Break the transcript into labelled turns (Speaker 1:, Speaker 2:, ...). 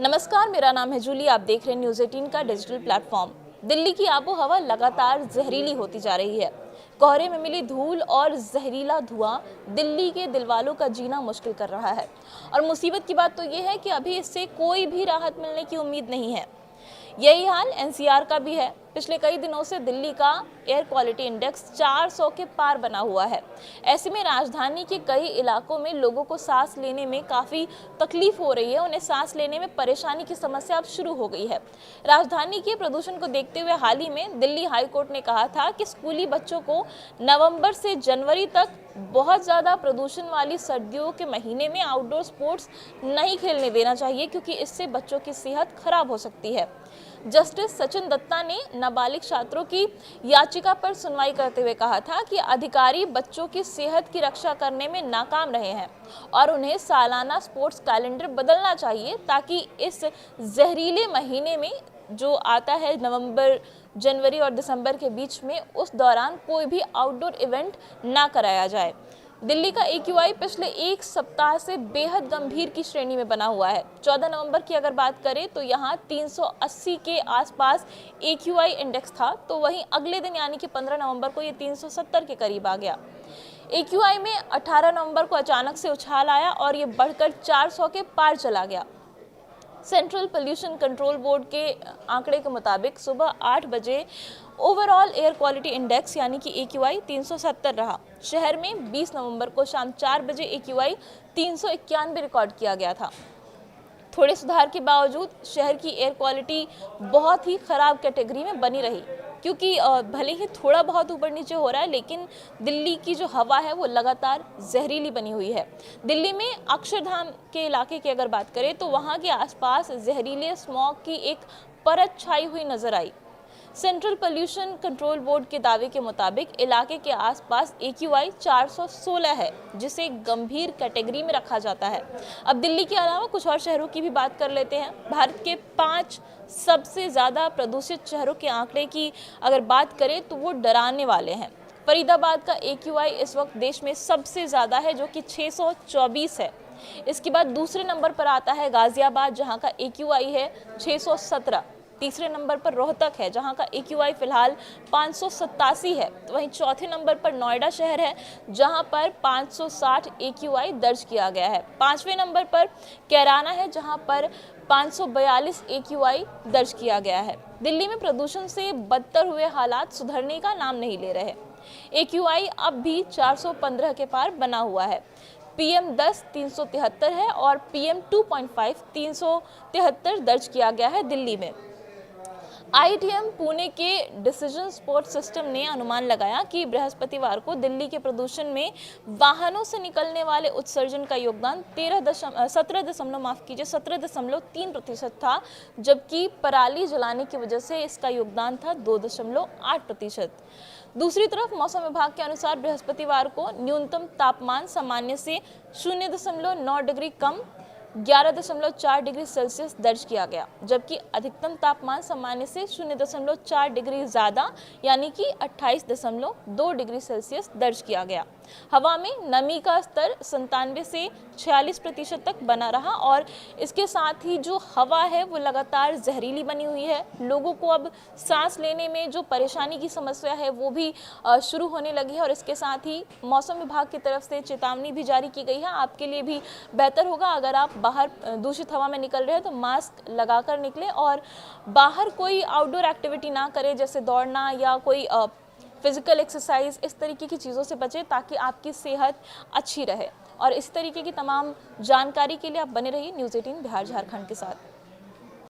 Speaker 1: नमस्कार, मेरा नाम है जूली। आप देख रहे हैं न्यूज़ 18 का डिजिटल प्लेटफॉर्म। दिल्ली की आबो हवा लगातार जहरीली होती जा रही है। कोहरे में मिली धूल और जहरीला धुआं दिल्ली के दिलवालों का जीना मुश्किल कर रहा है। और मुसीबत की बात तो ये है कि अभी इससे कोई भी राहत मिलने की उम्मीद नहीं है। यही हाल एनसीआर का भी है। पिछले कई दिनों से दिल्ली का एयर क्वालिटी इंडेक्स 400 के पार बना हुआ है। ऐसे में राजधानी के कई इलाकों में लोगों को सांस लेने में काफ़ी तकलीफ हो रही है। उन्हें सांस लेने में परेशानी की समस्या अब शुरू हो गई है। राजधानी के प्रदूषण को देखते हुए हाल ही में दिल्ली हाई कोर्ट ने कहा था कि स्कूली बच्चों को नवंबर से जनवरी तक बहुत ज़्यादा प्रदूषण वाली सर्दियों के महीने में आउटडोर स्पोर्ट्स नहीं खेलने देना चाहिए, क्योंकि इससे बच्चों की सेहत खराब हो सकती है। जस्टिस सचिन दत्ता ने नाबालिग छात्रों की याचिका पर सुनवाई करते हुए कहा था कि अधिकारी बच्चों की सेहत की रक्षा करने में नाकाम रहे हैं और उन्हें सालाना स्पोर्ट्स कैलेंडर बदलना चाहिए, ताकि इस जहरीले महीने में जो आता है नवंबर, जनवरी और दिसंबर के बीच में, उस दौरान कोई भी आउटडोर इवेंट ना कराया जाए। दिल्ली का AQI पिछले एक सप्ताह से बेहद गंभीर की श्रेणी में बना हुआ है। 14 नवंबर की अगर बात करें तो यहाँ 380 के आसपास AQI इंडेक्स था, तो वहीं अगले दिन यानी कि 15 नवंबर को ये 370 के करीब आ गया। AQI में 18 नवंबर को अचानक से उछाल आया और ये बढ़कर 400 के पार चला गया। सेंट्रल पोल्यूशन कंट्रोल बोर्ड के आंकड़े के मुताबिक सुबह 8 बजे ओवरऑल एयर क्वालिटी इंडेक्स यानी कि AQI 370 रहा। शहर में 20 नवंबर को शाम 4 बजे AQI 391 रिकॉर्ड किया गया था। थोड़े सुधार के बावजूद शहर की एयर क्वालिटी बहुत ही ख़राब कैटेगरी में बनी रही, क्योंकि भले ही थोड़ा बहुत ऊपर नीचे हो रहा है, लेकिन दिल्ली की जो हवा है वो लगातार जहरीली बनी हुई है। दिल्ली में अक्षरधाम के इलाके की अगर बात करें तो वहाँ के आसपास जहरीले स्मॉग की एक परत छाई हुई नजर आई। सेंट्रल पोल्यूशन कंट्रोल बोर्ड के दावे के मुताबिक इलाके के आसपास AQI 416 है, जिसे गंभीर कैटेगरी में रखा जाता है। अब दिल्ली के अलावा कुछ और शहरों की भी बात कर लेते हैं। भारत के 5 सबसे ज़्यादा प्रदूषित शहरों के आंकड़े की अगर बात करें तो वो डराने वाले हैं। फरीदाबाद का AQI इस वक्त देश में सबसे ज़्यादा है, जो कि 624 है। इसके बाद दूसरे नंबर पर आता है गाजियाबाद, जहाँ का AQI है 617। तीसरे नंबर पर रोहतक है, जहां का AQI फिलहाल 587 है। तो वहीं चौथे नंबर पर नोएडा शहर है, जहां पर 560 AQI दर्ज किया गया है। पांचवें नंबर पर कैराना है, जहां पर 542 AQI दर्ज किया गया है। दिल्ली में प्रदूषण से बदतर हुए हालात सुधरने का नाम नहीं ले रहे। AQI अब भी 415 के पार बना हुआ है। PM10 373 है और PM2.5 373 दर्ज किया गया है दिल्ली में। IITM पुणे के डिसीजन सपोर्ट सिस्टम ने अनुमान लगाया कि बृहस्पतिवार को दिल्ली के प्रदूषण में वाहनों से निकलने वाले उत्सर्जन का योगदान 17.3% था, जबकि पराली जलाने की वजह से इसका योगदान था 2.8%। दूसरी तरफ मौसम विभाग के अनुसार बृहस्पतिवार को न्यूनतम तापमान सामान्य से 0.9 डिग्री कम 11.4 डिग्री सेल्सियस दर्ज किया गया, जबकि अधिकतम तापमान सामान्य से 0.4 डिग्री ज़्यादा यानी कि 28.2 डिग्री सेल्सियस दर्ज किया गया। हवा में नमी का स्तर 97 से 46% तक बना रहा और इसके साथ ही जो हवा है वो लगातार जहरीली बनी हुई है। लोगों को अब सांस लेने में जो परेशानी की समस्या है वो भी शुरू होने लगी है और इसके साथ ही मौसम विभाग की तरफ से चेतावनी भी जारी की गई है। आपके लिए भी बेहतर होगा अगर आप बाहर दूषित हवा में निकल रहे हैं तो मास्क लगाकर निकलें और बाहर कोई आउटडोर एक्टिविटी ना करें, जैसे दौड़ना या कोई फिजिकल एक्सरसाइज, इस तरीके की चीज़ों से बचें ताकि आपकी सेहत अच्छी रहे। और इस तरीके की तमाम जानकारी के लिए आप बने रहिए न्यूज़ 18 बिहार झारखंड के साथ।